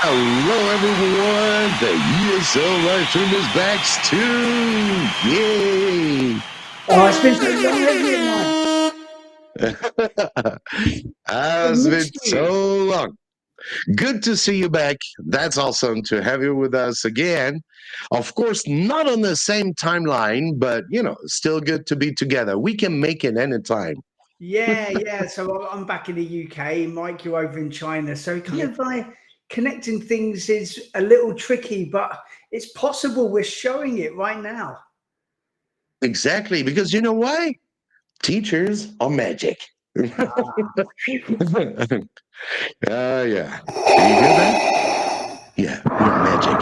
Hello, everyone. The ESL live stream is back, Stu. Yay! Oh, it's been so long, hasn't it, Mike? I've Has been missed you. so long. Good to see you back. That's awesome to have you with us again. Of course, not on the same timeline, but still good to be together. We can make it anytime. Yeah. So I'm back in the UK, Mike. You're over in China. So kind Yeah, of like connecting things is a little tricky, but it's possible. We're showing it right now. exactly. Because you know why? Teachers are magic. Yeah. Can you hear that? Yeah, we are magic.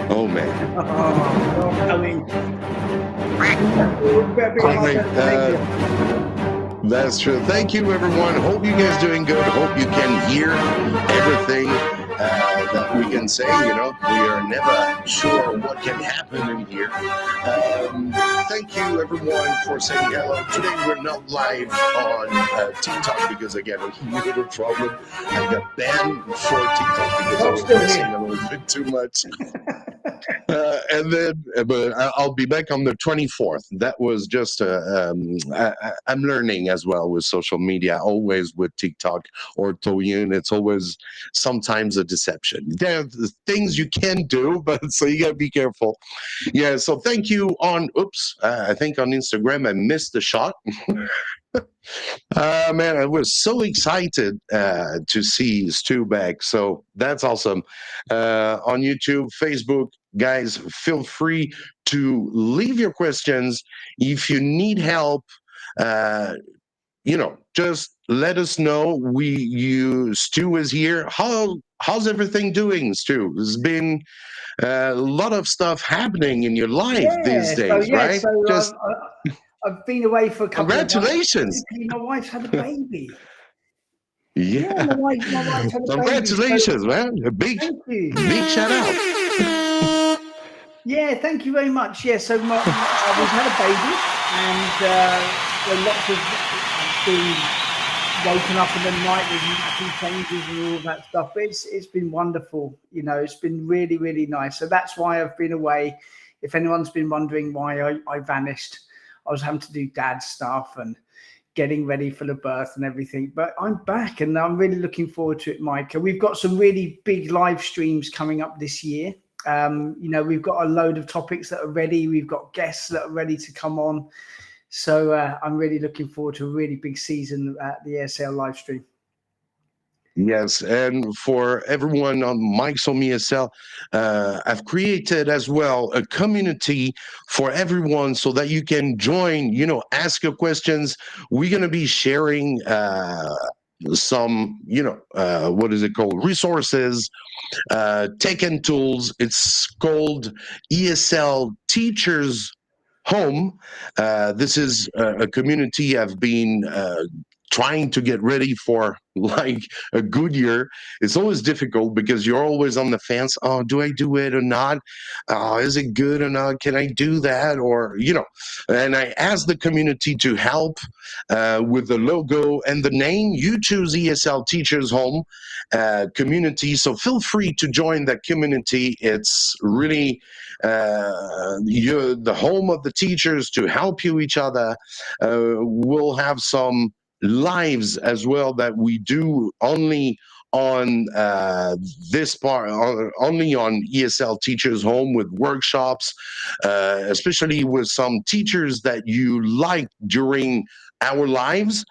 Oh man. Oh, you're coming. We better be on our Great. best behavior. That's true. Thank you, everyone. Hope you guys doing good. Hope you can hear everything that we can say. We are never sure what can happen in here. Thank you, everyone, for saying hello. Today we're not live on TikTok because I got a little problem. I got banned for TikTok because I I'm was still missing here. a little bit too much. But I'll be back on the 24th. That was just, I'm learning as well with social media, always with TikTok or Douyin. It's always sometimes a deception. There are things you can do, but so you got to be careful. Yeah, so thank you I think on Instagram, I missed the shot. Man, I was so excited to see Stu back. So that's awesome. On YouTube, Facebook, guys, feel free to leave your questions. If you need help, uh, just let us know. Stu is here. How's everything doing, Stu? There's been a lot of stuff happening in your life these Yeah. So days, yeah. right? So Just I've been away for a couple of months. congratulations. Basically, my wife's had a baby. Yeah, Yeah. my wife's had a baby. So Congratulations, man. A thank you. big shout out. Yeah, thank you very much. Yeah, so we've had a baby, and there are lots of being woken up in the night with nappy changes and all of that stuff. But it's been wonderful. It's been really nice. So that's why I've been away. If anyone's been wondering why I vanished, I was having to do dad stuff and getting ready for the birth and everything. But I'm back, and I'm really looking forward to it, Mike. We've got some really big live streams coming up this year. We've got a load of topics that are ready. We've got guests that are ready to come on. So I'm really looking forward to a really big season at the ESL live stream. Yes, and for everyone on Mike's Home ESL, I've created as well a community for everyone so that you can join, ask your questions. We're going to be sharing some, what is it called? Resources, tech and tools. It's called ESL Teachers Home. This is a community I've been trying to get ready for like a good year. It's always difficult because you're always on the fence. Oh, do I do it or not? Is it good or not? Can I do that? And I asked the community to help with the logo and the name. You choose ESL Teachers Home community. So feel free to join that community. It's really you're the home of the teachers to help you each other. We'll have some lives as well that we do only on this part, only on ESL Teachers Home with workshops, especially with some teachers that you like during our lives,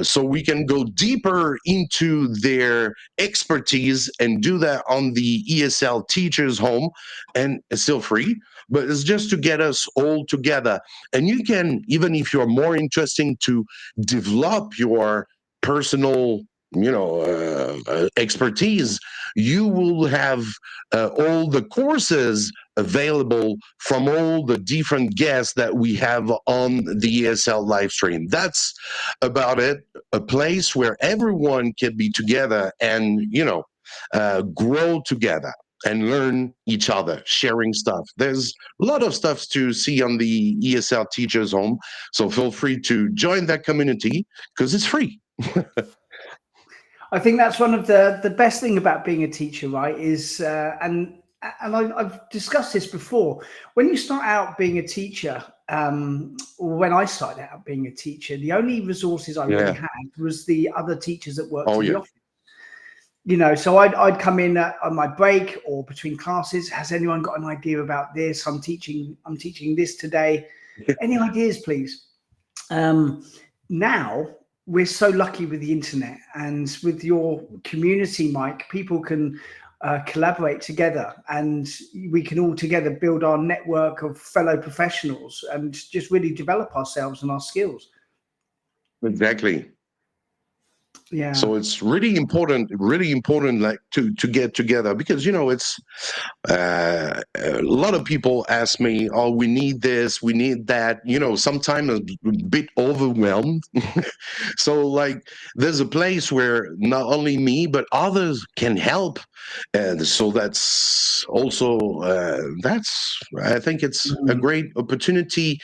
so we can go deeper into their expertise and do that on the ESL Teachers Home, and it's still free, but it's just to get us all together. And you can, even if you're more interesting to develop your personal expertise, you will have all the courses available from all the different guests that we have on the ESL live stream. That's about it. A place where everyone can be together and grow together and learn each other, sharing stuff. There's a lot of stuff to see on the ESL Teachers Home, so feel free to join that community because it's free. I think that's one of the best thing about being a teacher, right? Is and I've discussed this before. When you start out being a teacher, or when I started out being a teacher, the only resources I really Yeah. had was the other teachers that worked Oh in the yeah. office. You know, so I'd come in on my break or between classes. Has anyone got an idea about this? I'm teaching this today. Any ideas, please? Now we're so lucky with the internet and with your community, Mike. People can collaborate together, and we can all together build our network of fellow professionals and just really develop ourselves and our skills. Exactly. Yeah. So it's really important, like to get together, because it's a lot of people ask me, oh, we need this, we need that, sometimes a bit overwhelmed. So like there's a place where not only me but others can help, and so that's also I think it's a Mm. great opportunity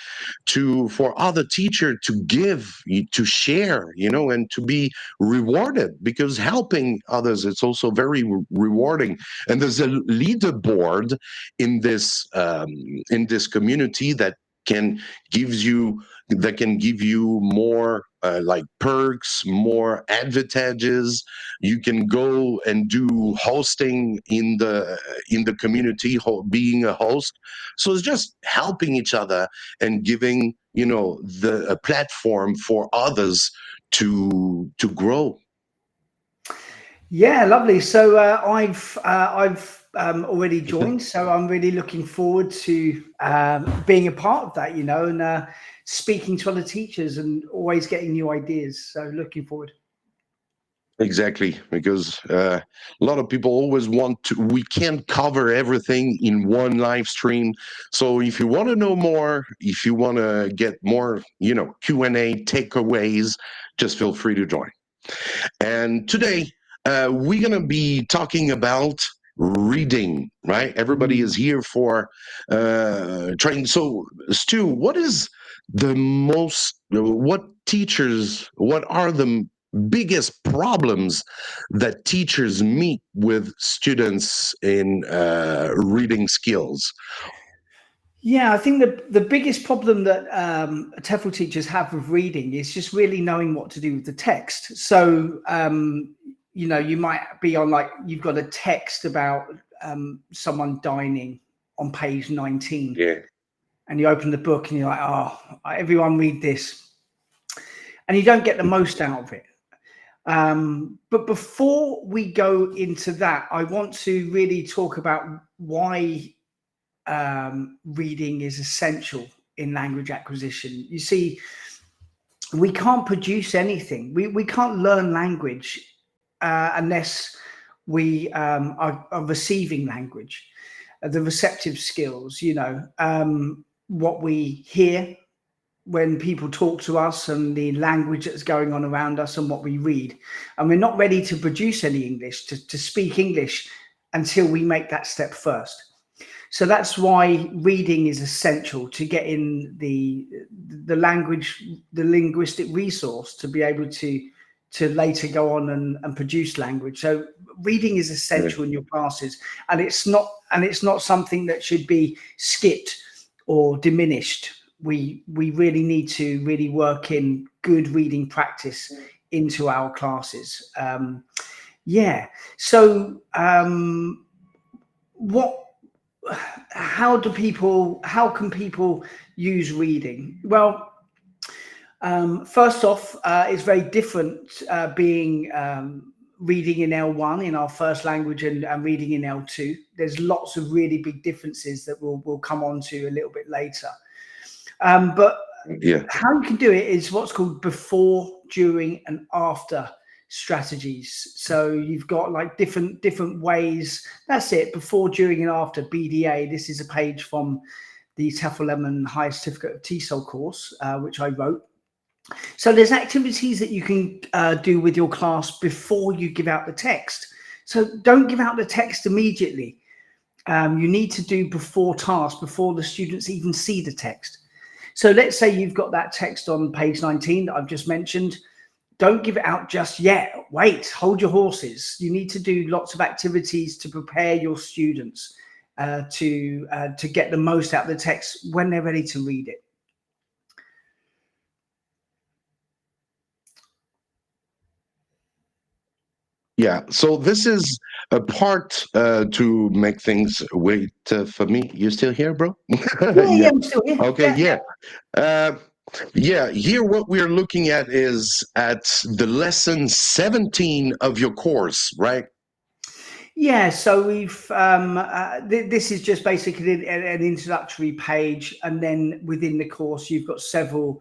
for other teacher to give, to share, and to be rewarded, because helping others, it's also very rewarding. And there's a leaderboard in this community can give you more like perks, more advantages. You can go and do hosting in the community, being a host. So it's just helping each other and giving a platform for others to grow. Yeah, lovely. So I've already joined, so I'm really looking forward to being a part of that, and speaking to other teachers and always getting new ideas. So looking forward. Exactly, because a lot of people always want to. We can't cover everything in one live stream. So if you want to know more, if you want to get more, Q&A takeaways, just feel free to join. And today, we're going to be talking about reading, right? Everybody is Mm. here for training. So, Stu, what are the biggest problems that teachers meet with students in reading skills? Yeah, I think the biggest problem that TEFL teachers have with reading is just really knowing what to do with the text. So, you might be on, like, you've got a text about someone dining on page 19, Yeah, and you open the book and you're like, oh, everyone read this. And you don't get the most out of it. But before we go into that, I want to really talk about why reading is essential in language acquisition. You see, we can't produce anything. We can't learn language unless we are receiving language, the receptive skills, what we hear when people talk to us and the language that's going on around us and what we read. And we're not ready to produce any English, to speak English, until we make that step first. So that's why reading is essential to get in the language, the linguistic resource to be able to later go on and produce language. So reading is yeah, essential in your classes, and it's not something that should be skipped or diminished. We really need to really work in good reading practice into our classes. Yeah. So what? How can people use reading? Well, first off, it's very different being reading in L1 in our first language and reading in L2. There's lots of really big differences that we'll come on to a little bit later. But yeah. how you can do it is what's called before, during, and after strategies. So you've got like different ways. That's it. Before, during, and after. BDA. This is a page from the TEFL Lemon Higher Certificate of TESOL course, which I wrote. So there's activities that you can do with your class before you give out the text. So don't give out the text immediately. You need to do before tasks, before the students even see the text. So let's say you've got that text on page 19 that I've just mentioned. don't give it out just yet. Wait, hold your horses. You need to do lots of activities to prepare your students to get the most out of the text when they're ready to read it. Yeah, so this is a part to make things wait for me. You still here, bro? Yeah, Yeah. I'm still here. Okay, yeah. Uh, yeah, here what we're looking at is at the lesson 17 of your course, right? Yeah, so we've this is just basically an introductory page, and then within the course you've got several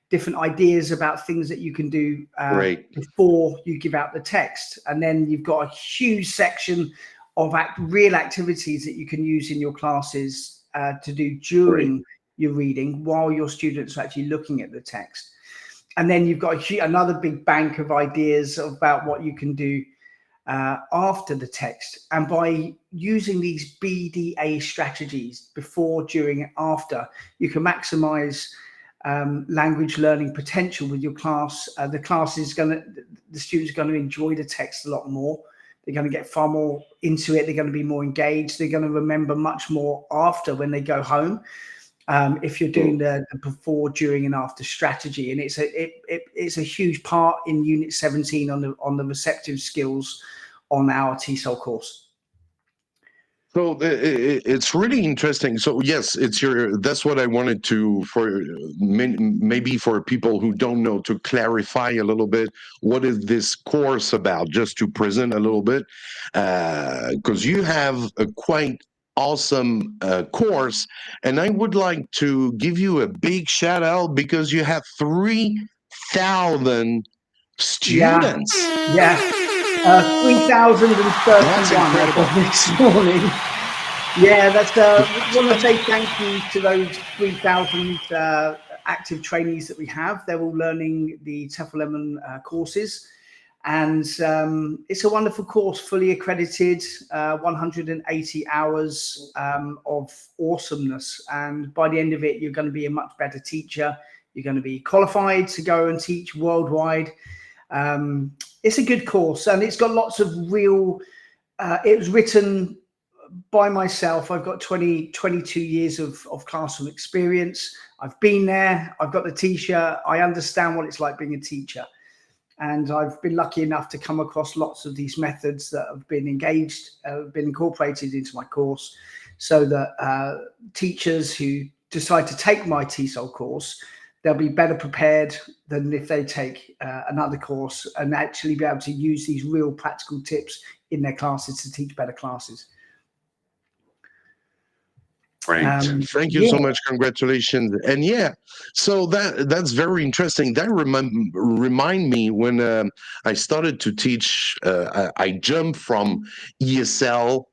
different ideas about things that you can do Great. before you give out the text, and then you've got a huge section of real activities that you can use in your classes to do during your reading while your students are actually looking at the text. And then you've got another big bank of ideas about what you can do after the text. And by using these BDA strategies before, during, and after, you can maximize language learning potential with your class. The students are going to enjoy the text a lot more. They're going to get far more into it. They're going to be more engaged. They're going to remember much more after when they go home. If you're doing the before, during, and after strategy, and it's a huge part in Unit 17 on the receptive skills on our TESOL course. So it's really interesting. So yes, that's what I wanted to, for maybe for people who don't know, to clarify a little bit, what is this course about, just to present a little bit, because you have a quite awesome course, and I would like to give you a big shout out because you have 3,000 students. Yeah. 3,031 That's incredible. this morning. Yeah, that's. Want to say thank you to those 3,000 active trainees that we have. They're all learning the TEFL Lemon courses, and it's a wonderful course, fully accredited, 180 hours of awesomeness. And by the end of it, you're going to be a much better teacher. You're going to be qualified to go and teach worldwide. It's a good course, and it's got lots of real. It was written by myself. I've got 22 years of classroom experience. I've been there. I've got the t-shirt. I understand what it's like being a teacher. And I've been lucky enough to come across lots of these methods that have been incorporated into my course, so that teachers who decide to take my TESOL course, they'll be better prepared than if they take another course, and actually be able to use these real practical tips in their classes to teach better classes. Right. Thank you so much. Congratulations. And yeah, so that's very interesting. That remind me when I started to teach. I jumped from ESL,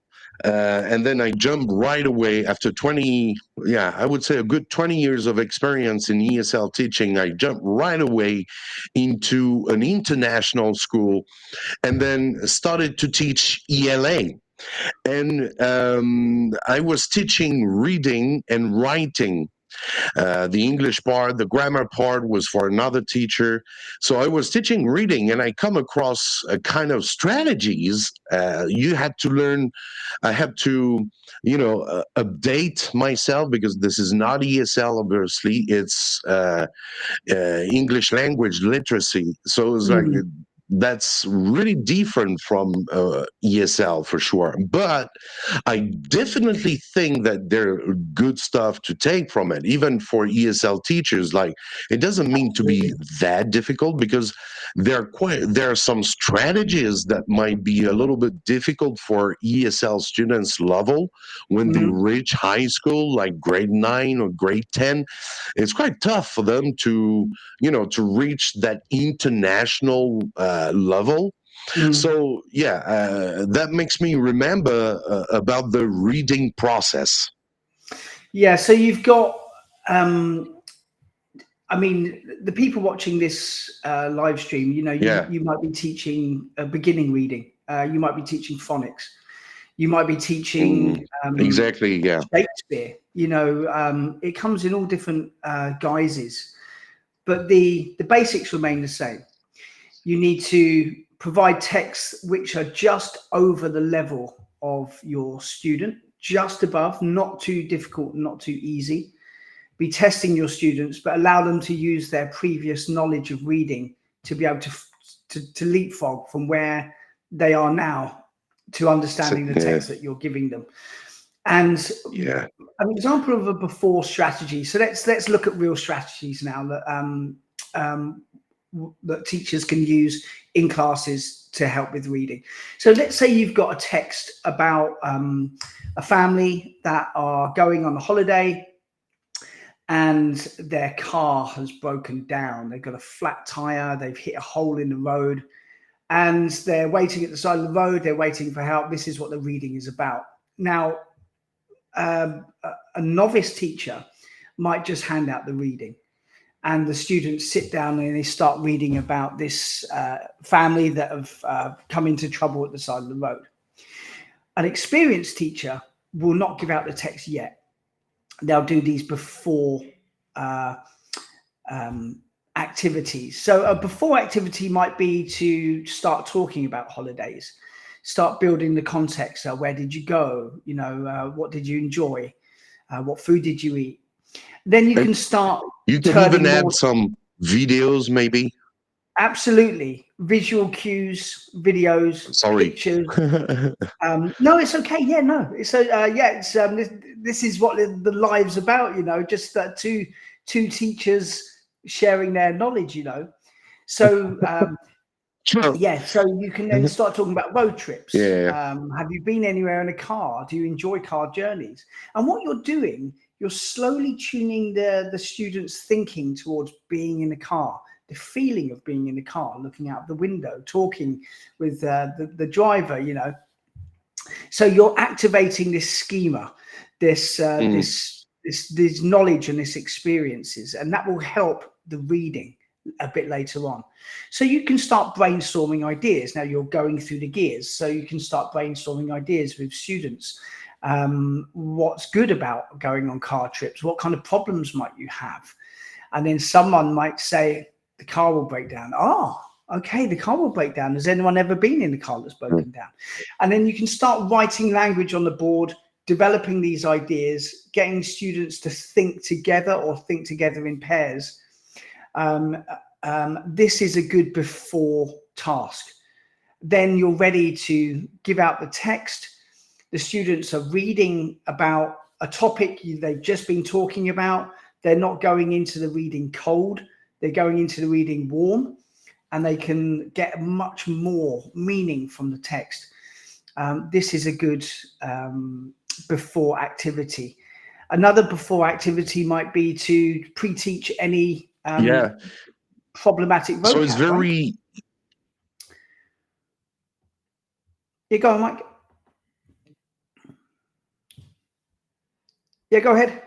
and then I jumped right away after 20. Yeah, I would say a good 20 years of experience in ESL teaching. I jumped right away into an international school, and then started to teach ELA. And I was teaching reading and writing. The English part, the grammar part was for another teacher. So I was teaching reading, and I come across a kind of strategies. You had to learn. I had to, update myself, because this is not ESL. Obviously, it's English language literacy. So it's like that's really different from ESL for sure. But I definitely think that there are good stuff to take from it, even for ESL teachers. Like, it doesn't mean to be that difficult, because there are some strategies that might be a little bit difficult for ESL students level when they reach high school, like grade 9 or grade 10. It's quite tough for them to reach that international level. So yeah, that makes me remember about the reading process. Yeah, so you've got, I mean, the people watching this live stream, you might be teaching beginning reading. You might be teaching phonics. You might be teaching exactly, yeah, Shakespeare. It comes in all different guises, but the basics remain the same. You need to provide texts which are just over the level of your student, just above, not too difficult, not too easy. Be testing your students, but allow them to use their previous knowledge of reading to be able to leapfrog from where they are now to understanding the text that you're giving them. And an example of a before strategy. So let's look at real strategies now that teachers can use in classes to help with reading. So let's say you've got a text about a family that are going on a holiday and their car has broken down. They've got a flat tire, they've hit a hole in the road, and they're waiting at the side of the road, they're waiting for help. This is what the reading is about. Now, a novice teacher might just hand out the reading, and the students sit down and they start reading about this family that have come into trouble at the side of the road. An experienced teacher will not give out the text yet. They'll do these before activities. So a before activity might be to start talking about holidays, start building the context. Where did you go? You know, what did you enjoy? What food did you eat? Then you can start. You can even add some videos, maybe. Absolutely, visual cues, videos, pictures. No, it's okay. Yeah, no, it's it's this is what the live's about. You know, just two teachers sharing their knowledge. You know, so. Yeah, so you can then start talking about road trips. Have you been anywhere in a car? Do you enjoy car journeys? And what you're doing, you're slowly tuning the students' thinking towards being in a car, the feeling of being in the car, looking out the window, talking with the driver, you know. So you're activating this schema, this knowledge and this experiences, and that will help the reading a bit later on. So you can start brainstorming ideas. Now you're going through the gears, so you can start brainstorming ideas with students. What's good about going on car trips? What kind of problems might you have? And then someone might say the car will break down. Okay, the car will break down. Has anyone ever been in a car that's broken down? And then you can start writing language on the board, developing these ideas, getting students to think together or think together in pairs. This is a good before task. Then you're ready to give out the text. The students are reading about a topic they've just been talking about. They're not going into the reading cold. They're going into the reading warm, and they can get much more meaning from the text. This is a good before activity. Another before activity might be to pre-teach any problematic vocab. So it's very. Yeah, go on, Mike. Yeah, go ahead.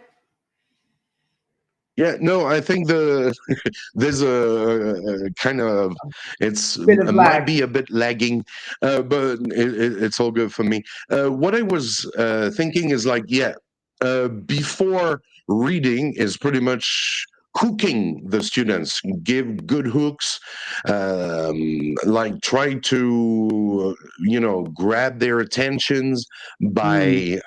Yeah, no, I think there's a kind of it might be a bit lagging, but it's all good for me. What I was thinking is like, before reading is pretty much hooking the students, give good hooks, like try to grab their attentions by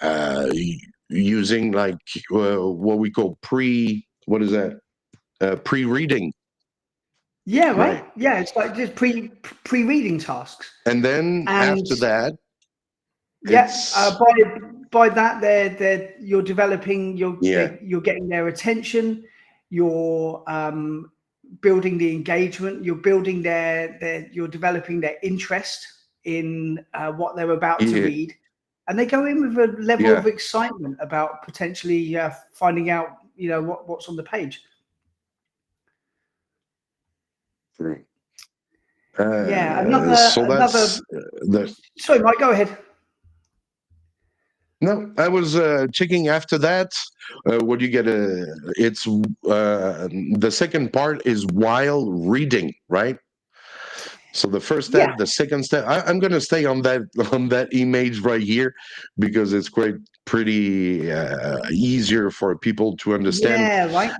using like what we call pre-reading. Yeah, right. Yeah, it's like just pre-reading tasks. And then after that, by that you're developing, you're getting their attention, you're building the engagement, you're building you're developing their interest in what they're about to read, and they go in with a level of excitement about potentially finding out what's on the page. Sorry, Mike, go ahead. No, I was checking after that. What do you get? It's the second part is while reading, right? So the first Yeah, step, the second step, I'm going to stay on that image right here because it's quite pretty easier for people to understand. yeah, right.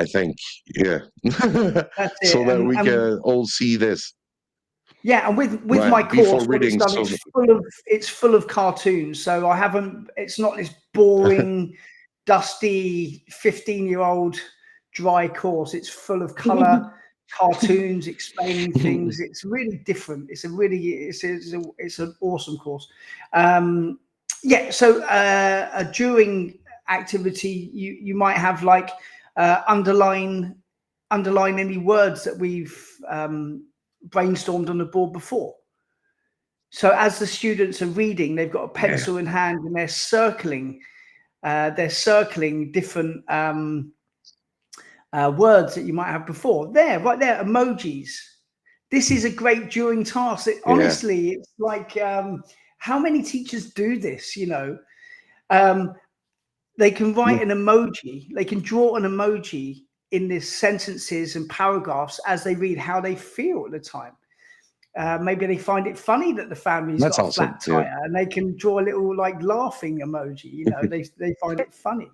I think, yeah, That's it. so that we And can all see this yeah, and with right my before course, what it's reading. done, So it's full of cartoons. So I haven't. It's not this boring, dusty 15-year-old dry course. It's full of color cartoons explaining things. It's really different. It's an awesome course. Um, yeah. So during activity, you might have like underline any words that we've brainstormed on the board before. So as the students are reading, they've got a yeah, pencil in hand and they're circling different words that you might have before. There, right there, emojis. This is a great during task. yeah, Honestly, it's like how many teachers do this? You know, um, they can write an emoji. They can draw an emoji in these sentences and paragraphs as they read how they feel at the time. Maybe they find it funny that the family's that's got a awesome. flat Yeah. tire and they can draw a little like laughing emoji. You know, they find it funny.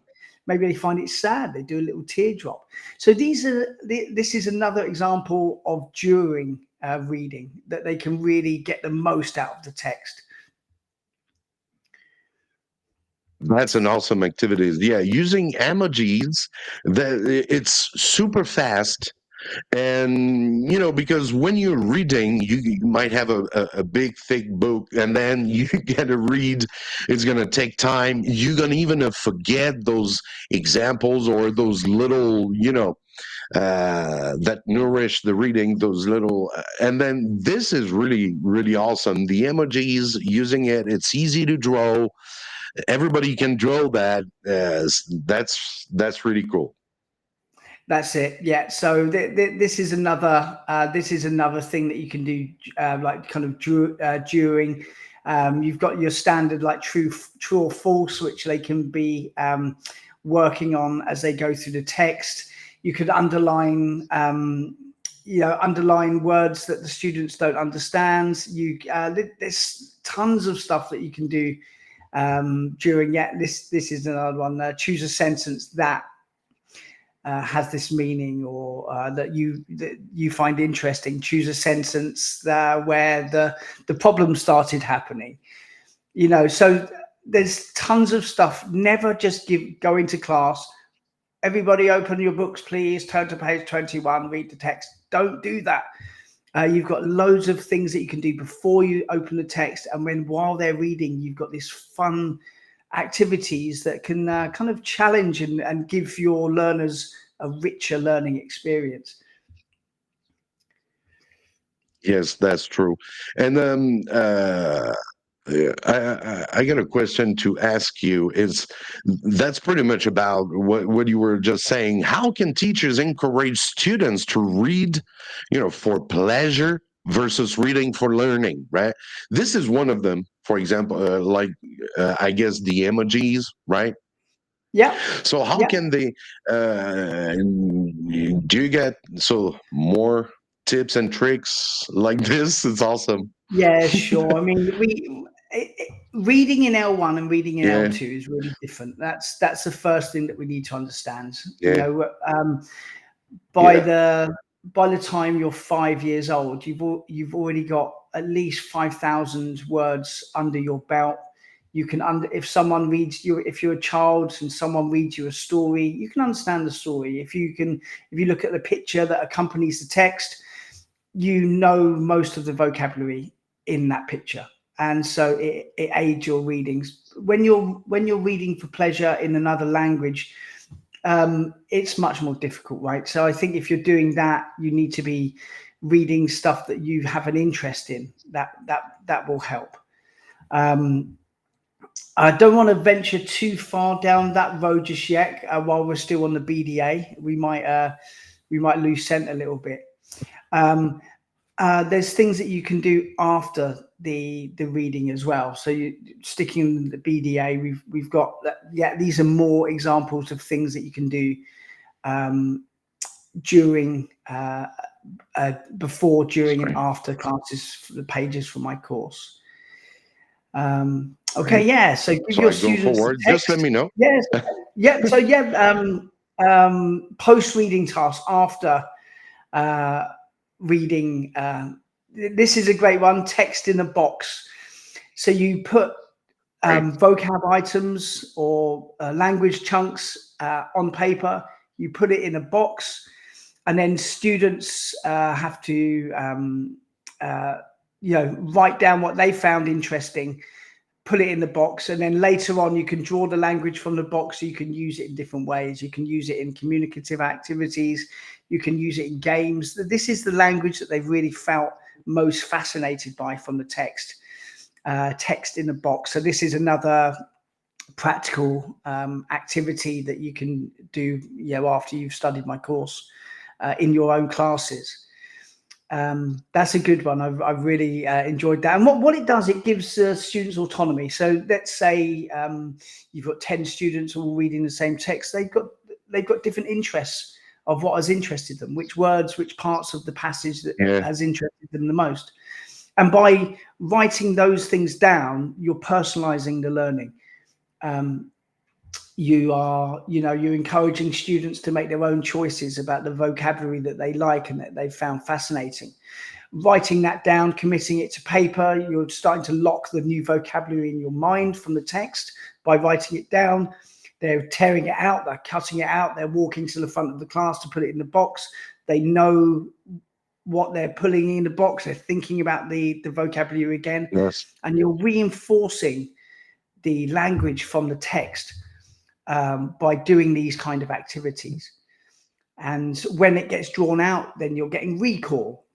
Maybe they find it sad. They do a little teardrop. So this is another example of during reading that they can really get the most out of the text. That's an awesome activity. Yeah, using emojis, that it's super fast. And because when you're reading, you might have a big thick book, and then you get to read. It's going to take time. You're going to even forget those examples or those little that nourish the reading, those little and then this is really really awesome. The emojis, using it's easy to draw. Everybody can draw that. That's really cool. That's it. Yeah. So this is another thing that you can do, like kind of during. You've got your standard like true or false, which they can be working on as they go through the text. You could underline. Underline words that the students don't understand. There's tons of stuff that you can do during. Yeah, this is another one. Choose a sentence that has this meaning or that you find interesting. Choose a sentence where the problem started happening. So there's tons of stuff. Never just go into class. Everybody open your books, please. Turn to page 21. Read the text. Don't do that. You've got loads of things that you can do before you open the text, and while they're reading, you've got this fun activities that can kind of challenge and give your learners a richer learning experience. Yes, that's true. And I got a question to ask you. Is That's pretty much about what you were just saying. How can teachers encourage students to read, for pleasure versus reading for learning? Right. This is one of them. For example, I guess the emojis, right? Yeah, So how yeah, can they? Do you get more tips and tricks like this? It's awesome. yeah, sure. I mean, reading in L1 and reading in Yeah, L2 is really different. That's the first thing that we need to understand. yeah, By yeah, the time you're 5 years old, you've already got at least 5,000 words under your belt. You can if someone reads you, if you're a child and someone reads you a story, you can understand the story. If you look at the picture that accompanies the text, you know most of the vocabulary in that picture, and so it aids your readings. When you're reading for pleasure in another language, it's much more difficult, right? So I think if you're doing that, you need to be reading stuff that you have an interest in. That will help. I don't want to venture too far down that road just yet. While we're still on the BDA, we might lose scent a little bit. There's things that you can do after the reading as well. So you sticking in the BDA, we've got these are more examples of things that you can do during before, during, and Great. after classes for the pages for my course. Okay, Great. yeah. So give So your I go students the forward. Just let text. me know. Yes, yeah. So yeah, post reading task after uh, reading. This is a great one. Text in a box. So you put Great. vocab items or language chunks on paper. You put it in a box, and then students have to write down what they found interesting, put it in the box, and then later on you can draw the language from the box. So you can use it in different ways. You can use it in communicative activities, you can use it in games. This is the language that they've really felt most fascinated by from the text. Text in the box. So this is another practical activity that you can do, after you've studied my course in your own classes. That's a good one. I've really enjoyed that. And what it does, it gives students autonomy. So let's say you've got 10 students all reading the same text. They've got different interests of what has interested them, which words, which parts of the passage that has interested them the most. And by writing those things down, you're personalizing the learning. You're encouraging students to make their own choices about the vocabulary that they like and that they found fascinating. Writing that down, committing it to paper, you're starting to lock the new vocabulary in your mind from the text by writing it down. They're tearing it out, they're cutting it out, they're walking to the front of the class to put it in the box. They know what they're pulling in the box, they're thinking about the vocabulary again. Yes. And you're reinforcing the language from the text by doing these kind of activities. And when it gets drawn out, then you're getting recall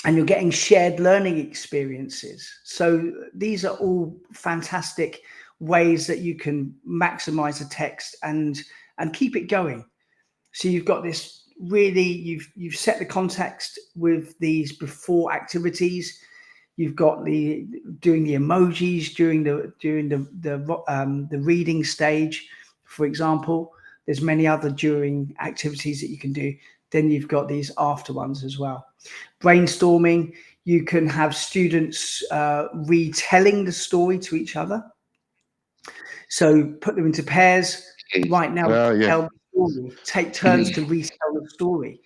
and you're getting shared learning experiences. So these are all fantastic ways that you can maximize a text and keep it going. So you've got this really, you've set the context with these before activities. You've got doing the emojis during the reading stage, for example. There's many other during activities that you can do. Then you've got these after ones as well. Brainstorming, you can have students retelling the story to each other. So put them into pairs. Right now, tell the story. Take turns to retell the story.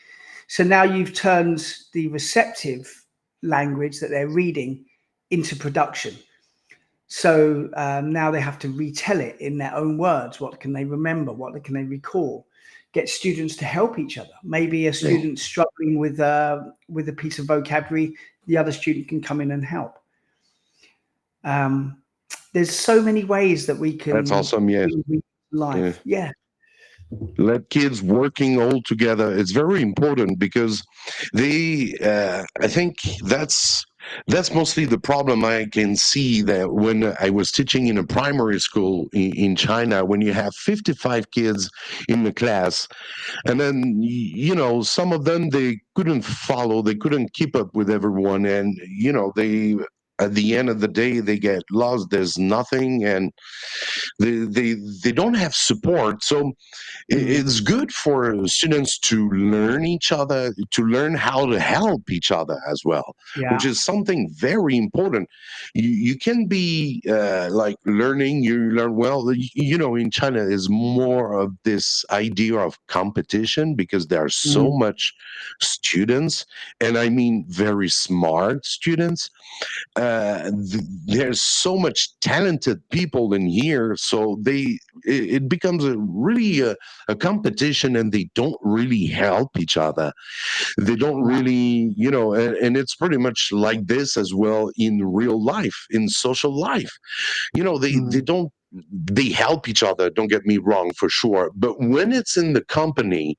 So now you've turned the receptive language that they're reading into production. So now they have to retell it in their own words. What can they remember? What can they recall? Get students to help each other. Maybe a student struggling with a piece of vocabulary, the other student can come in and help. There's so many ways that we can. That's awesome. Yes. Life. Yeah. Let kids working all together. It's very important because I think that's mostly the problem I can see that when I was teaching in a primary school in China, when you have 55 kids in the class, and then some of them, they couldn't keep up with everyone, and they, at the end of the day, they get lost. There's nothing, and they don't have support. So it's good for students to learn each other, to learn how to help each other as well, which is something very important. You can be like learning, you learn well. In China is more of this idea of competition because there are so much students, and I mean very smart students. There's so much talented people in here, so it becomes a really a competition, and they don't really help each other. They don't really, and it's pretty much like this as well in real life, in social life. They don't, they help each other, don't get me wrong, for sure, but when it's in the company,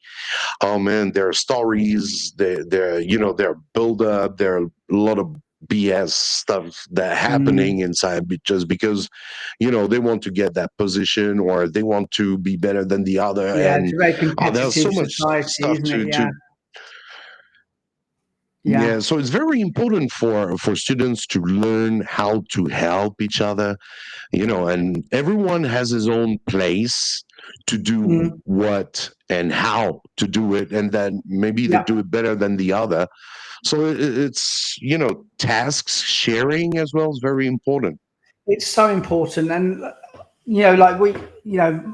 oh man, there are stories, there are build up, there are a lot of BS stuff that happening inside, just because they want to get that position, or they want to be better than the other, Yeah, it's and a very there's so competitive much society, stuff isn't it? to Yeah. yeah. So it's very important for students to learn how to help each other, and everyone has his own place. to do what and how to do it, and then maybe they Yeah, do it better than the other. So it's, tasks sharing as well is very important. it's so important. And like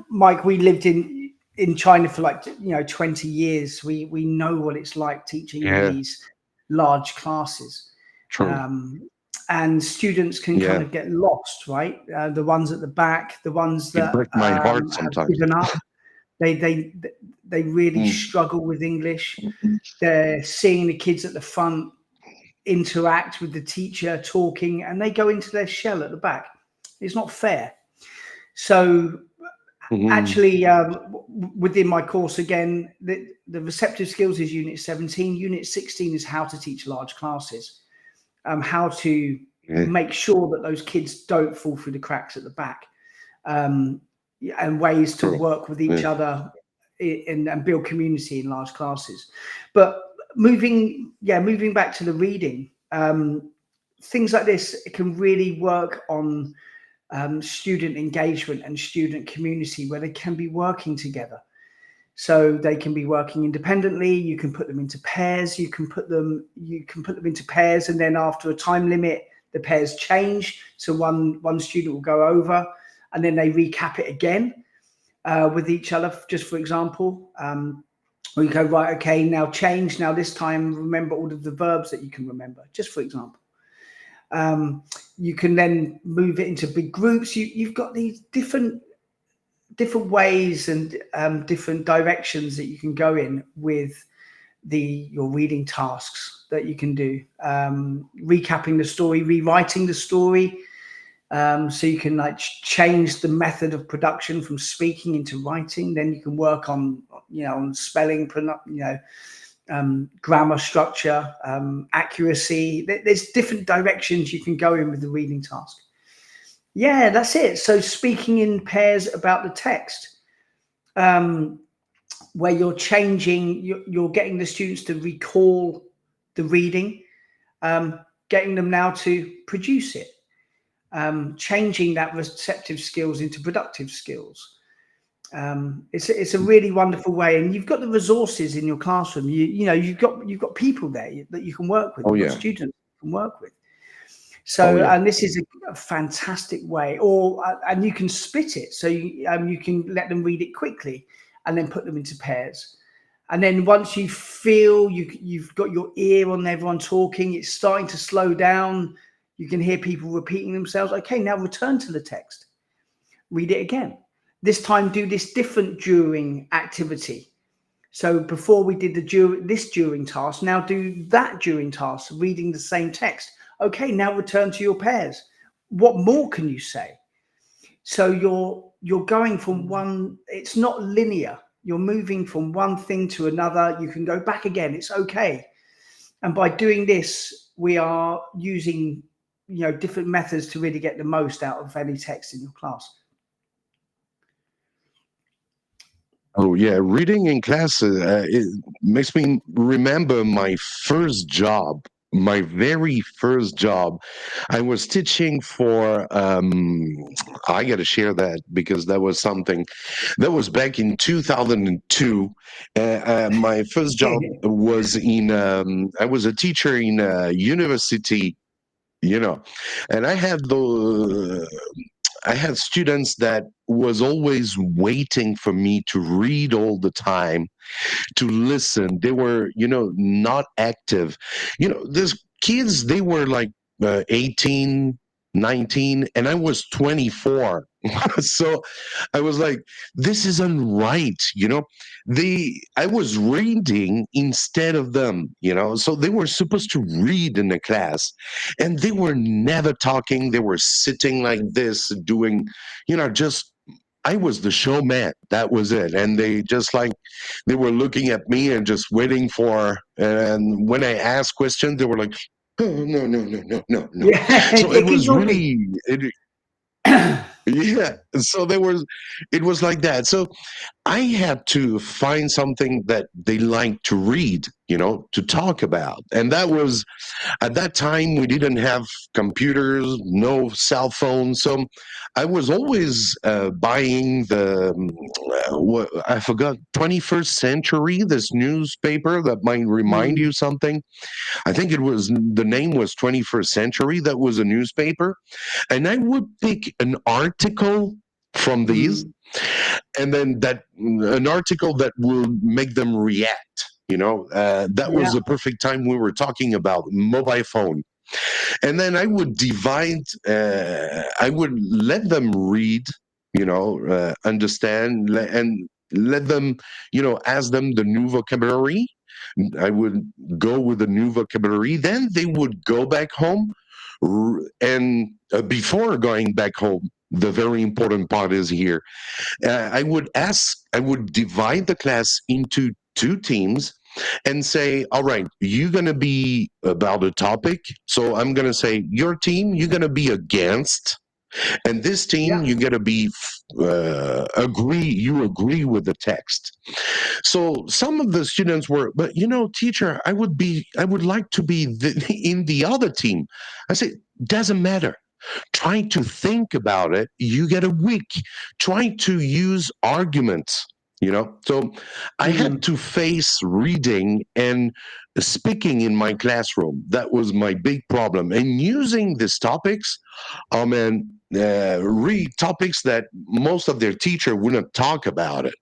Mike, we lived in China for like 20 years. We know what it's like teaching in Yeah, these large classes. true. And students can kind Yeah, of get lost, right? The ones at the back, the ones it that breaks my heart have sometimes. given up, they they they really Mm. struggle with English. They're seeing the kids at the front interact with the teacher talking, and they go into their shell at the back. It's not fair. So Mhm. actually, within my course, again, the receptive skills is unit 17. Unit 16 is how to teach large classes, how to Yeah, make sure that those kids don't fall through the cracks at the back, um, and ways to true. work with each Yeah. other and build community in large classes. But moving back to the reading, things like this can really work on student engagement and student community, where they can be working together. So they can be working independently. You can put them into pairs. You can put them into pairs, and then after a time limit, the pairs change. So one student will go over, and then they recap it again with each other. Just for example, or you go, right, okay, now change. Now this time, remember all of the verbs that you can remember. Just for example. You can then move it into big groups. You've got these different ways and different directions that you can go in with your reading tasks that you can do. Recapping the story, rewriting the story, so you can like change the method of production from speaking into writing. Then you can work on on spelling, grammar structure, accuracy. There's different directions you can go in with the reading task. Yeah, that's it. So speaking in pairs about the text, where you're changing, you're getting the students to recall the reading, getting them now to produce it, changing that receptive skills into productive skills. It's a really wonderful way, and you've got the resources in your classroom. You've got people there that you can work with. Oh You've got yeah. students you can work with. Oh So, yeah. and this is a fantastic way, and you can split it. So you can let them read it quickly, and then put them into pairs. And then once you feel you've got your ear on everyone talking, it's starting to slow down. You can hear people repeating themselves. Okay, now return to the text. Read it again. This time, do this different during activity. So before we did this during task, now do that during task, reading the same text. Okay, now return to your pairs. What more can you say? So you're going from one, it's not linear. You're moving from one thing to another. You can go back again. It's okay. And by doing this, we are using different methods to really get the most out of any text in your class. Oh yeah, reading in class, it makes me remember my first job. My very first job, I was teaching for. I got to share that because that was something that was back in 2002. My first job was in. I was a teacher in a university, and I had students that was always waiting for me to read all the time, to listen. They were, not active. These kids, they were like 18, 19, and I was 24. So I was like, this isn't right. I was reading instead of them, so they were supposed to read in the class, and they were never talking. They were sitting like this, doing, just, I was the showman. That was it. And they just like, they were looking at me and just waiting for, and when I asked questions, they were like, oh, no, no, no, no, no, no. Yeah, So it keep was talking. really, yeah. So it was like that. So I had to find something that they like to read. to talk about. And that was, at that time, we didn't have computers, no cell phones. So I was always buying what I forgot, 21st Century, this newspaper that might remind you something. I think the name was 21st Century. That was a newspaper. And I would pick an article from these, and then an article that will make them react. That Yeah. was the perfect time we were talking about mobile phone. And then I would I would let them read, understand, and let them, ask them the new vocabulary. I would go with the new vocabulary. Then they would go back home. And before going back home, the very important part is here. I would divide the class into two teams and say, all right, you're going to be about a topic. So I'm going to say, your team, you're going to be against. And this team, Yeah. you're going to be you agree with the text. So some of the students were, but teacher, I would like to be in the other team. I say, doesn't matter. Try to think about it. You get a week. Try to use arguments. So I had to face reading and speaking in my classroom. That was my big problem. And using these topics, and read topics that most of their teacher wouldn't talk about it.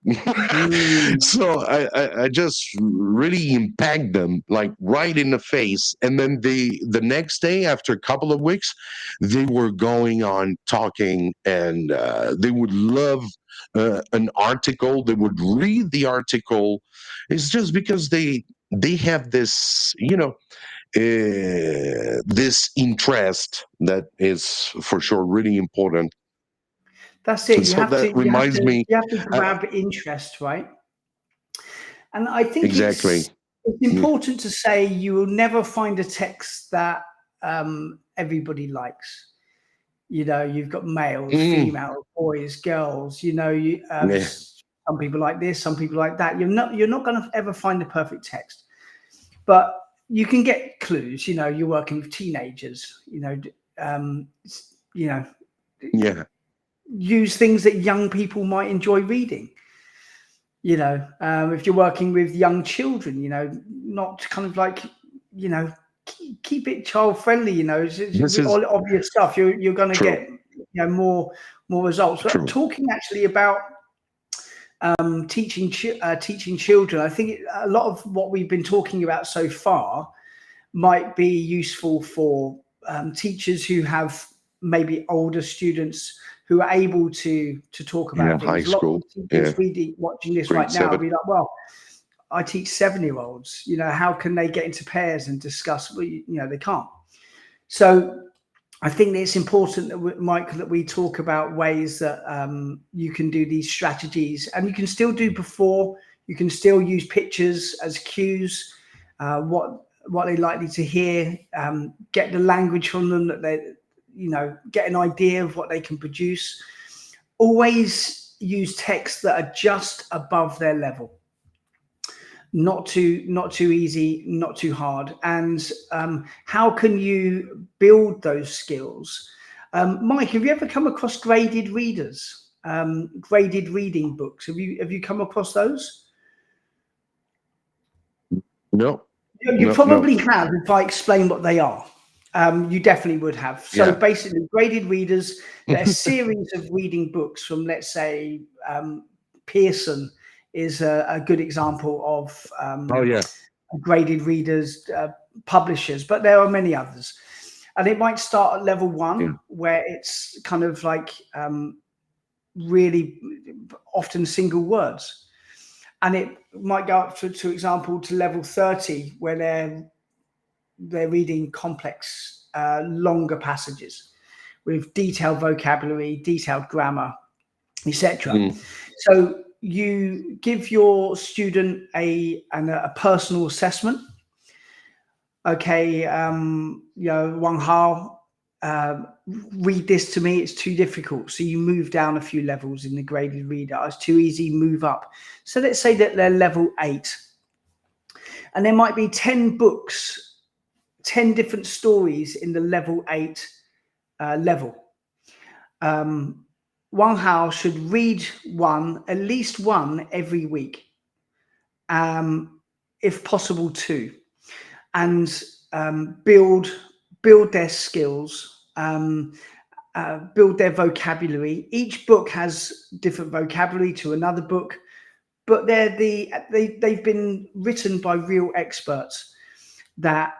So I just really impact them like right in the face. And then the next day, after a couple of weeks, they were going on talking, and they would love an article. They would read the article. It's just because they have this, this interest that is for sure really important. That's it. So that reminds me, You have to grab interest, right? And I think exactly. it's important to say you will never find a text that everybody likes. You've got males, females, boys, girls. Yeah. Some people like this, some people like that. You're not going to ever find the perfect text, but you can get clues. You're working with teenagers. Yeah. Use things that young people might enjoy reading. If you're working with young children, not kind of like, keep it child friendly. This is All obvious stuff. You're going to true. get more results. But True. talking actually about teaching children, I think a lot of what we've been talking about so far might be useful for teachers who have maybe older students who are able to talk about High things. A lot school. of teachers watching this right now will be like, well, I teach 7-year-olds. How can they get into pairs and discuss? Well, they can't. So I think it's important that, Michael, that we talk about ways that you can do these strategies, and you can still do before. You can still use pictures as cues. What they're likely to hear. Get the language from them that they, get an idea of what they can produce. Always use texts that are just above their level. Not too easy, not too hard. And how can you build those skills? Mike, have you ever come across graded readers, graded reading books? Have you come across those? No. You probably have, if I explain what they are. You definitely would have. So basically, graded readers, they're a series of reading books from, let's say, Pearson is a good example of graded readers, publishers, but there are many others. And it might start at level 1, where it's kind of like really often single words. And it might go up to example, to level 30, where they're reading complex, longer passages with detailed vocabulary, detailed grammar, etc. So you give your student a personal assessment. Okay, Wang Hao, read this to me. It's too difficult. So you move down a few levels in the graded reader. It's too easy, move up. So let's say that they're level 8. and there might be 10 books, 10 different stories in the level 8 level. One house should read at least one every week, if possible two, and build their skills, build their vocabulary. Each book has different vocabulary to another book, but they've been written by real experts that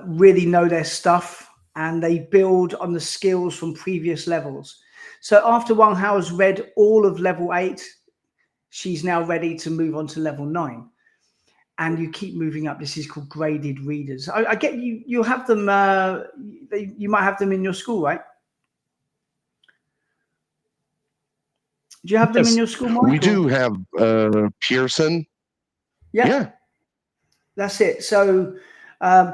really know their stuff, and they build on the skills from previous levels. So after Wang Hao has read all of level 8, she's now ready to move on to level 9. And you keep moving up. This is called graded readers. I get you. You have them. You might have them in your school, right? Do you have them in your school, Michael? We do have Pearson. Yeah. That's it. So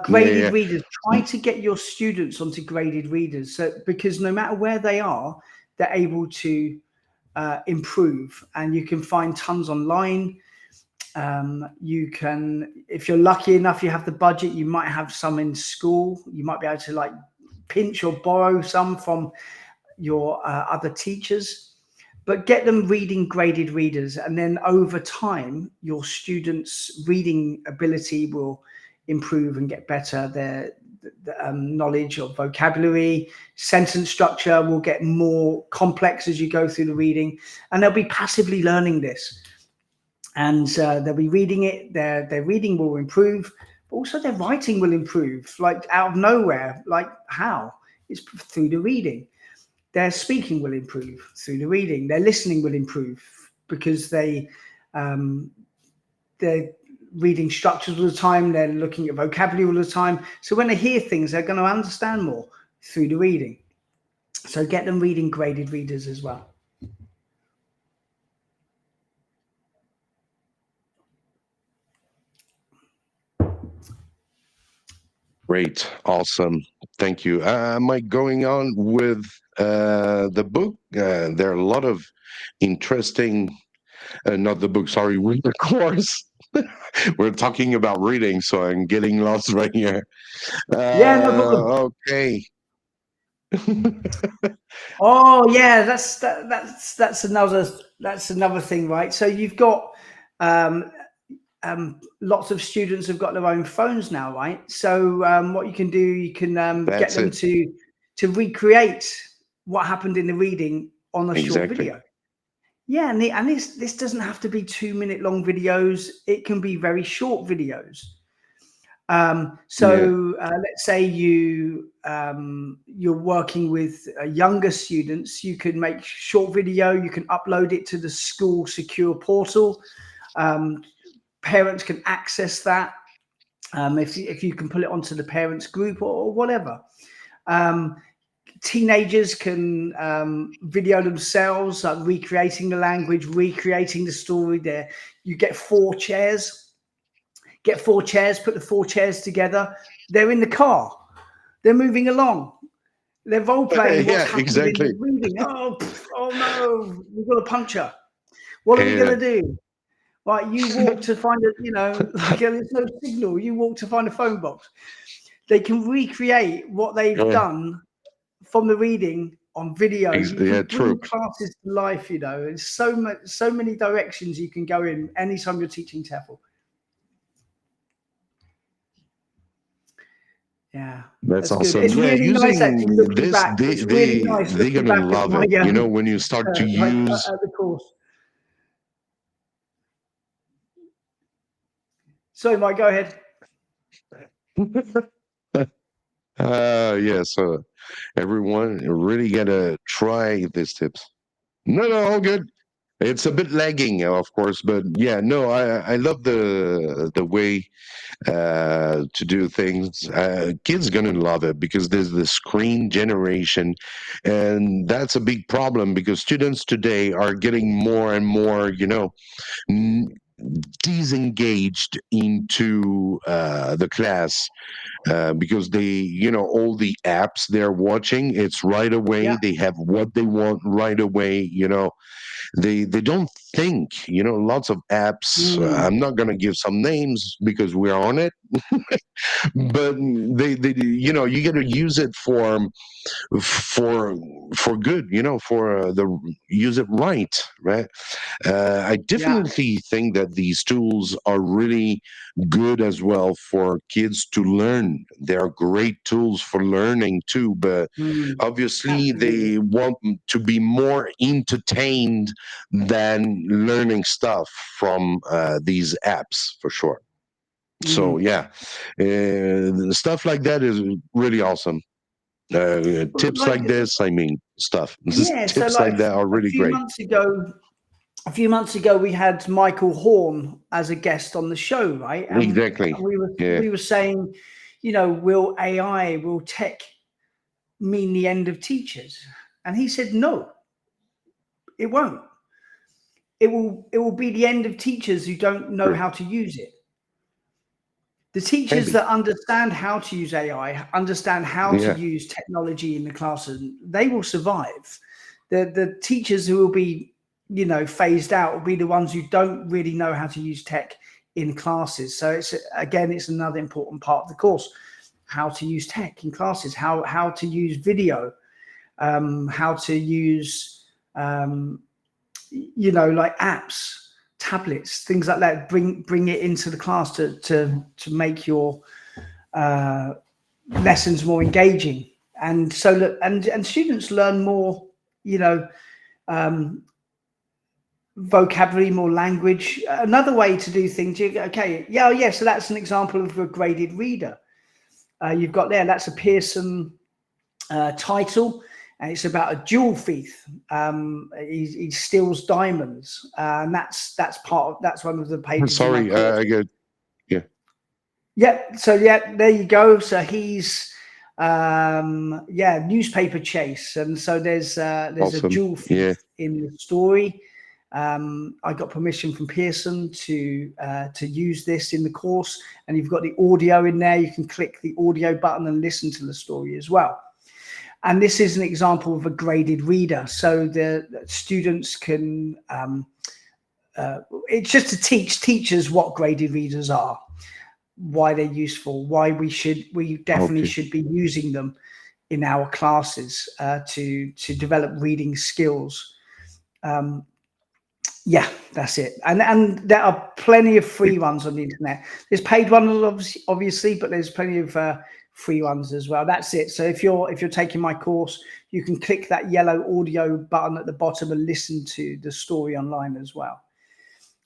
graded readers. Try to get your students onto graded readers, so because no matter where they are, they're able to improve, and you can find tons online. You can, if you're lucky enough, you have the budget, you might have some in school. You might be able to like pinch or borrow some from your other teachers, but get them reading graded readers. And then over time, your students' reading ability will improve and get better. Their knowledge of vocabulary, sentence structure will get more complex as you go through the reading, and they'll be passively learning this. And they'll be reading it, their reading will improve, but also their writing will improve, like out of nowhere. Like how? It's through the reading. Their speaking will improve through the reading. Their listening will improve because they're reading structures all the time. They're looking at vocabulary all the time. So when they hear things, they're going to understand more through the reading. So get them reading graded readers as well. Great. Awesome. Thank you. Mike, going on with the book, there are a lot of interesting, not the book, sorry, with the course. We're talking about reading, so I'm getting lost right here. Yeah, no problem. Okay. Oh yeah, that's another thing, right? So you've got lots of students have got their own phones now, right? So what you can do, you can get them to recreate what happened in the reading on a short video. Yeah, and this doesn't have to be 2-minute long videos. It can be very short videos. Let's say you're working with younger students. You can make short video. You can upload it to the school secure portal. Parents can access that if you can put it onto the parents group or whatever. Teenagers can video themselves, recreating the language, recreating the story. There, you get 4 chairs. Get 4 chairs, put the 4 chairs together. They're in the car. They're moving along. They're role playing what's happening in the reading. Oh no, we've got a puncture. What are we going to do? Right, you walk to find there's no signal. You walk to find a phone box. They can recreate what they've done from the reading on video. You can bring classes to life. There's so many directions you can go in anytime you're teaching TEFL. Yeah, that's awesome. It's really nice actually looking back. It's really nice. They're gonna love it. When you start to use the course. Sorry, Mike, go ahead. So everyone really gotta try these tips. No, all good. It's a bit lagging, of course, but yeah, no, I love the way to do things. Kids gonna love it because there's the screen generation, and that's a big problem because students today are getting more and more, disengaged into the class because they, all the apps they're watching, it's right away. Yeah. They have what they want right away. They don't think. Lots of apps. Mm. I'm not gonna give some names because we're on it, but they you got to use it for for good. For the use it right. I Yeah. definitely think that these tools are really good as well for kids to learn. They are great tools for learning too, but Mm. obviously Absolutely. they want to be more entertained than learning stuff from these apps for sure. So Mm. yeah, stuff like that is really awesome. Tips Like, like this, I mean, stuff. yeah. So, Tips like like that are a really few great. months ago, we had Michael Horn as a guest on the show, right? And Exactly. we were Yeah. we were saying, will AI, will tech mean the end of teachers? And he said, no, it won't. It will be the end of teachers who don't know True. how to use it. The Can teachers be. that understand how to use AI, understand how to Yeah. use technology in the classroom, they will survive. The teachers who will be, phased out will be the ones who don't really know how to use tech in classes. So it's another important part of the course: how to use tech in classes, how to use video, how to use like apps, tablets, things like that. Bring it into the class to make your uh, lessons more engaging, and so that and students learn more, you know, um, vocabulary, more language. Another way to do things. Okay, yeah, oh, yeah. So that's an example of a graded reader. You've got there. That's a Pearson title, and it's about a jewel thief. He steals diamonds, and that's one of the pages in my Sorry, course. I get. Yeah. Yeah, so yeah, there you go. So he's newspaper chase, and so there's a Awesome. jewel Yeah. thief in the story. I got permission from Pearson to use this in the course, and you've got the audio in there. You can click the audio button and listen to the story as well. And this is an example of a graded reader, so the students can. It's just to teach teachers what graded readers are, why they're useful, why we definitely Okay. should be using them in our classes to develop reading skills. Um, yeah, that's it. And there are plenty of free ones on the internet. There's paid ones, obviously, but there's plenty of free ones as well. That's it. So if you're taking my course, you can click that yellow audio button at the bottom and listen to the story online as well.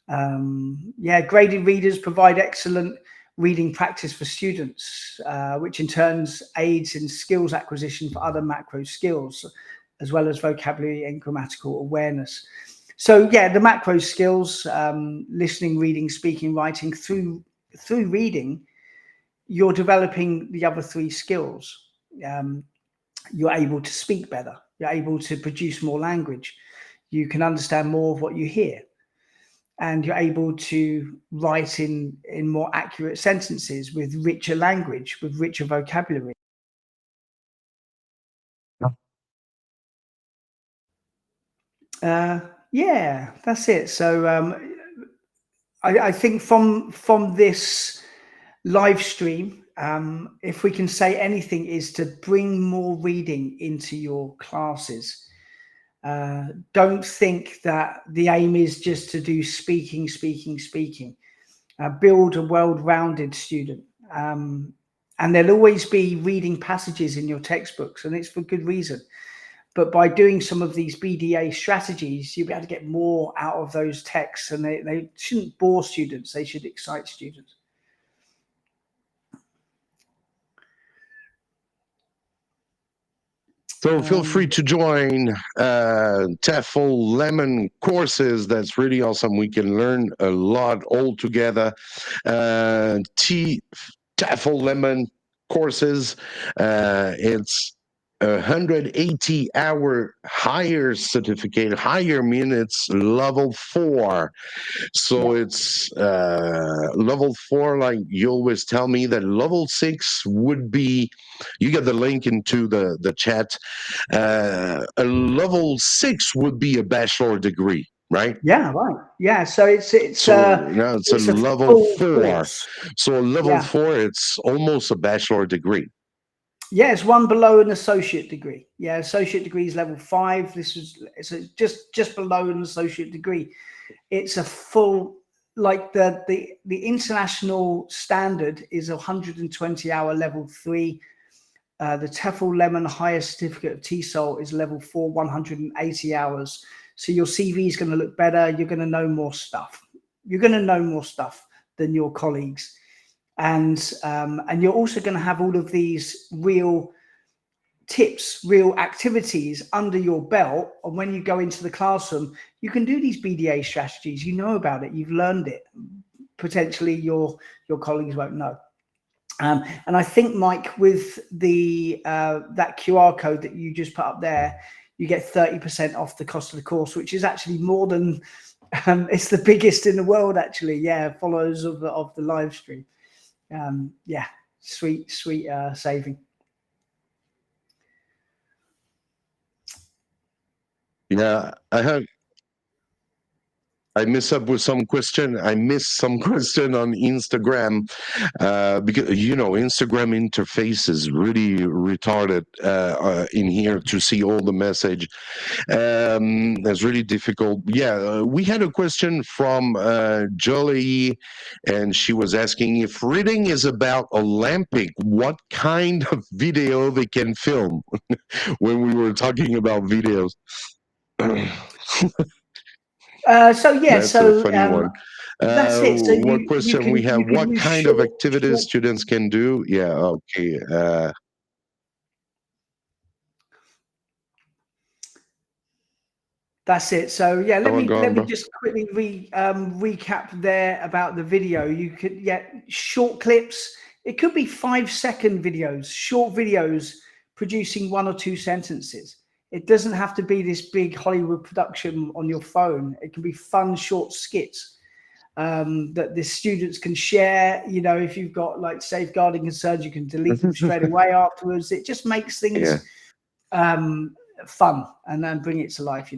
Graded readers provide excellent reading practice for students, which in turn aids in skills acquisition for other macro skills, as well as vocabulary and grammatical awareness. So yeah, the macro skills, listening, reading, speaking, writing, through reading, you're developing the other three skills. You're able to speak better. You're able to produce more language. You can understand more of what you hear, and you're able to write in more accurate sentences with richer language, with richer vocabulary. Yeah, that's it. So I think from this live stream, if we can say anything, is to bring more reading into your classes. Don't think that the aim is just to do speaking, speaking, speaking. Build a well-rounded student. And there'll always be reading passages in your textbooks, and it's for good reason. But by doing some of these BDA strategies, you'll be able to get more out of those texts, and they shouldn't bore students. They should excite students. So feel free to join TEFL Lemon courses. That's really awesome. We can learn a lot all together. TEFL Lemon courses. It's 180-hour higher certificate, higher minutes, level 4. So Yeah. it's level 4. Like you always tell me that level 6 would be. You get the link into the chat. A level 6 would be a bachelor degree, right? Yeah, right. Yeah, so So now it's a it's a level full 4. course. So a level Yeah. 4, it's almost a bachelor degree. Yeah, it's one below an associate degree. Yeah, associate degree is level 5. Just below an associate degree. It's a full, like the international standard is 120-hour level 3. The TEFL Lemon highest certificate of TESOL is level 4, 180 hours. So your CV is going to look better. You're going to know more stuff. You're going to know more stuff than your colleagues, and you're also going to have all of these real tips, real activities under your belt. And when you go into the classroom, you can do these BDA strategies. You know about it. You've learned it. Potentially, your colleagues won't know. And I think, Mike, with the that QR code that you just put up there, you get 30% off the cost of the course, which is actually more than it's the biggest in the world, actually. Yeah, followers of the live stream. Yeah, sweet saving. Yeah, I miss up with some question. I missed some question on Instagram because Instagram interface is really retarded in here to see all the message. That's really difficult. Yeah, we had a question from Jolie, and she was asking if reading is about Olympic, what kind of video they can film when we were talking about videos. So yeah, That's a so funny one. that's it. So What question we have? you can What use kind of activities short. students can do? Yeah, okay. That's it. So yeah, Oh, go let on, me bro. just quickly recap there about the video. You could short clips. It could be 5-second videos, short videos producing 1 or 2 sentences. It doesn't have to be this big Hollywood production on your phone. It can be fun short skits that the students can share. You know, if you've got like safeguarding concerns, you can delete them straight away afterwards. It just makes Yeah, things fun and then bring it to life.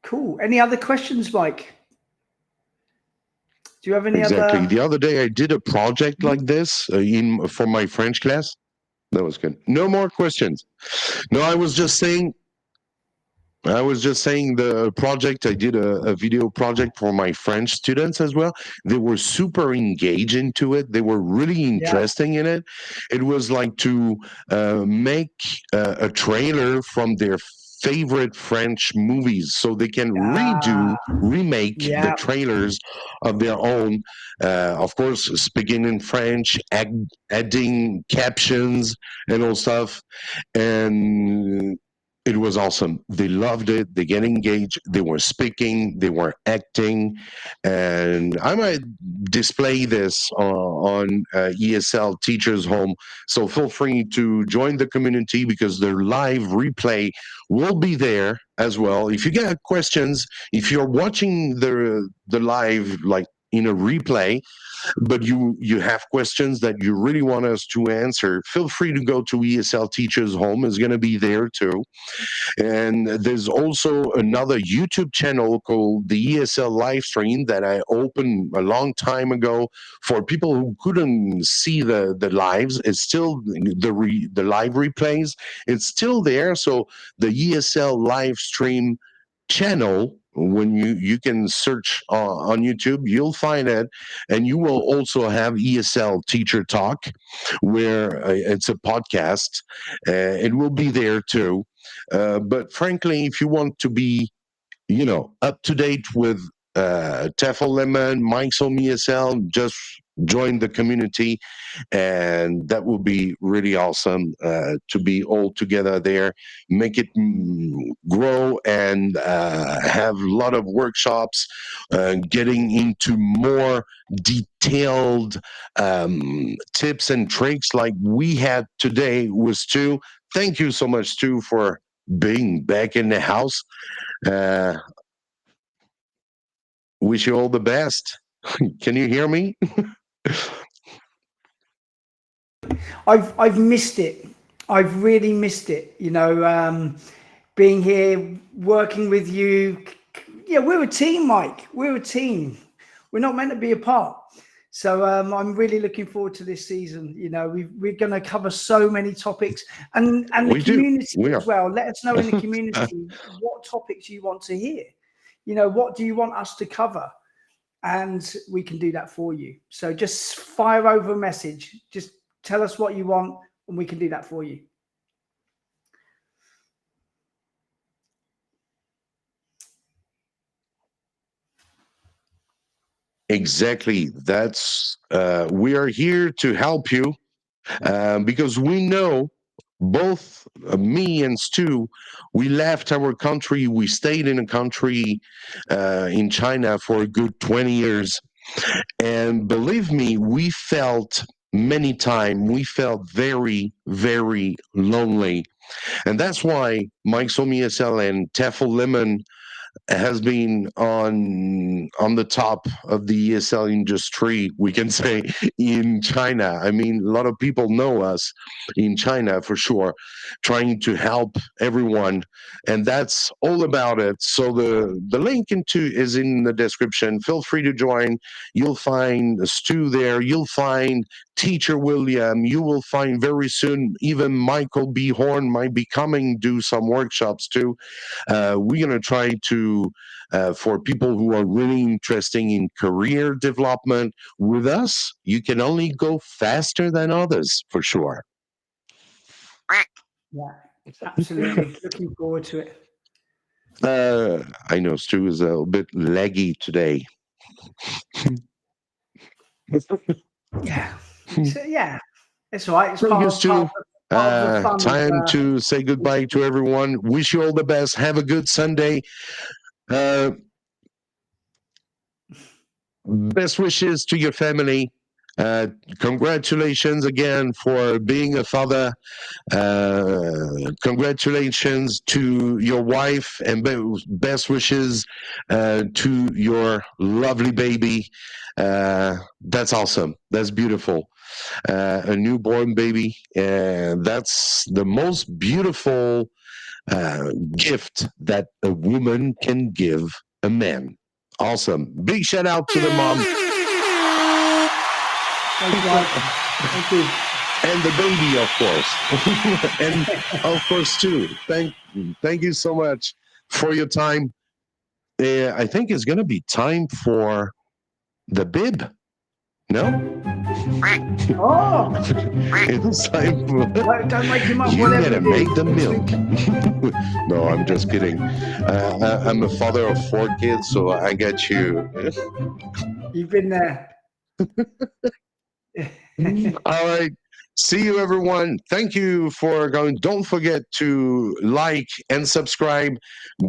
Cool. Any other questions, Mike? Do you have any exactly. other? The other day I did a project like this in for my French class. That was good. No more questions. No, I was just saying the project. I did a video project for my French students as well. They were super engaged into it. They were really Yeah. interesting in it. It was like to make a trailer from their favorite French movies so they can Ah, remake the yeah. trailers of their own. Of course, speaking in French, adding captions and all stuff. And it was awesome. They loved it. They get engaged. They were speaking. They were acting, and I might display this on ESL Teachers Home. So feel free to join the community because the live replay will be there as well. If you get questions, if you're watching the live like in a replay, but you have questions that you really want us to answer, feel free to go to ESL Teachers Home. Is going to be there too. And there's also another YouTube channel called the ESL Livestream that I opened a long time ago for people who couldn't see the lives. It's still the live replays. It's still there. So the ESL Livestream channel, when you can search on YouTube, you'll find it. And you will also have ESL Teacher Talk, where it's a podcast. It will be there too. But frankly, if you want to be, up to date with TEFL Lemon, Mike's Home ESL, just join the community, and that will be really awesome to be all together there, make it grow, and have a lot of workshops, getting into more detailed tips and tricks like we had today with Stu. Thank you so much, Stu, for being back in the house. uh, wish you all the best. Can you hear me? I've missed it. I've really missed it. You know, being here, working with you. Yeah, we're a team, Mike. We're a team. We're not meant to be apart. So I'm really looking forward to this season. You know, we're going to cover so many topics, and the We do. community We as are. well. Let us know in the community what topics you want to hear. You know, what do you want us to cover? And we can do that for you. So just fire over a message. Just tell us what you want, and we can do that for you. Exactly. That's we are here to help you, because we know both me and Stu, we left our country. We stayed in a country in China for a good 20 years. And believe me, we felt many times, we felt very, very lonely. And that's why Mike ESL and TEFL Lemon has been on the top of the ESL industry, we can say, in China. I mean, a lot of people know us in China for sure, trying to help everyone, and that's all about it. So the link into is in the description. Feel free to join. You'll find Stu there. You'll find Teacher William. You will find very soon even Michael B. Horn might be coming do some workshops too. We're going to try to, for people who are really interested in career development with us, you can only go faster than others for sure. Yeah, absolutely. Looking forward to it. I know Stu is a little bit laggy today. Yeah. So, yeah. It's all right. It's Thank you, part Stu. of the fun of Time to say goodbye to everyone. Wish you all the best. Have a good Sunday. Uh, Best wishes to your family. Uh, Congratulations again for being a father. Congratulations to your wife, and best wishes to your lovely baby. That's awesome. That's beautiful. A newborn baby. And that's the most beautiful gift that a woman can give a man. Awesome. Big shout out to the mom. Thanks, Mike. Thank you. And the baby, of course. And of course, too. Thank you so much for your time. I think it's going to be time for the bib. No? Oh, It's time for. don't make him up. You Whatever gotta you make do. the milk. No, I'm just kidding. I'm a father of 4 kids, so I get you. You've been there. All right. See you, everyone. Thank you for going. Don't forget to like and subscribe.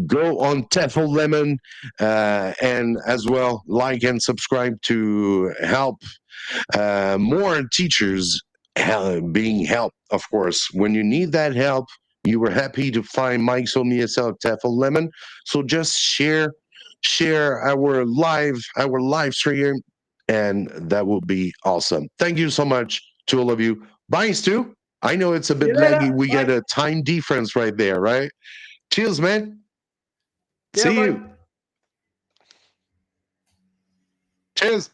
Go on TEFL Lemon, and as well like and subscribe to help more teachers being helped. Of course, when you need that help, you were happy to find Mike's on ESL TEFL Lemon. So just share our live stream, and that will be awesome. Thank you so much to all of you. Bye, Stu. I know it's a See bit you later. laggy. We Bye. get a time difference right there, right? Cheers, man. Yeah, See bye. you. Cheers.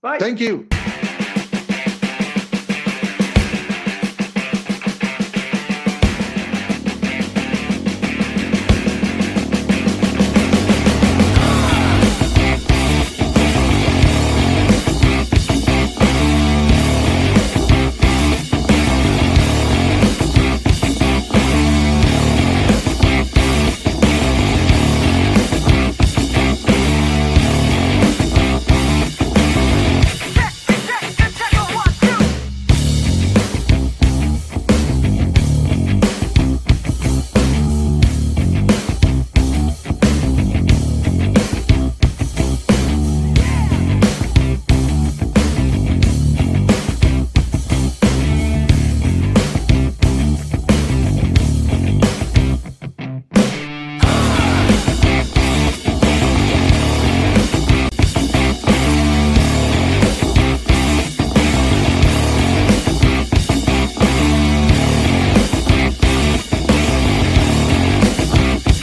Bye. Thank you.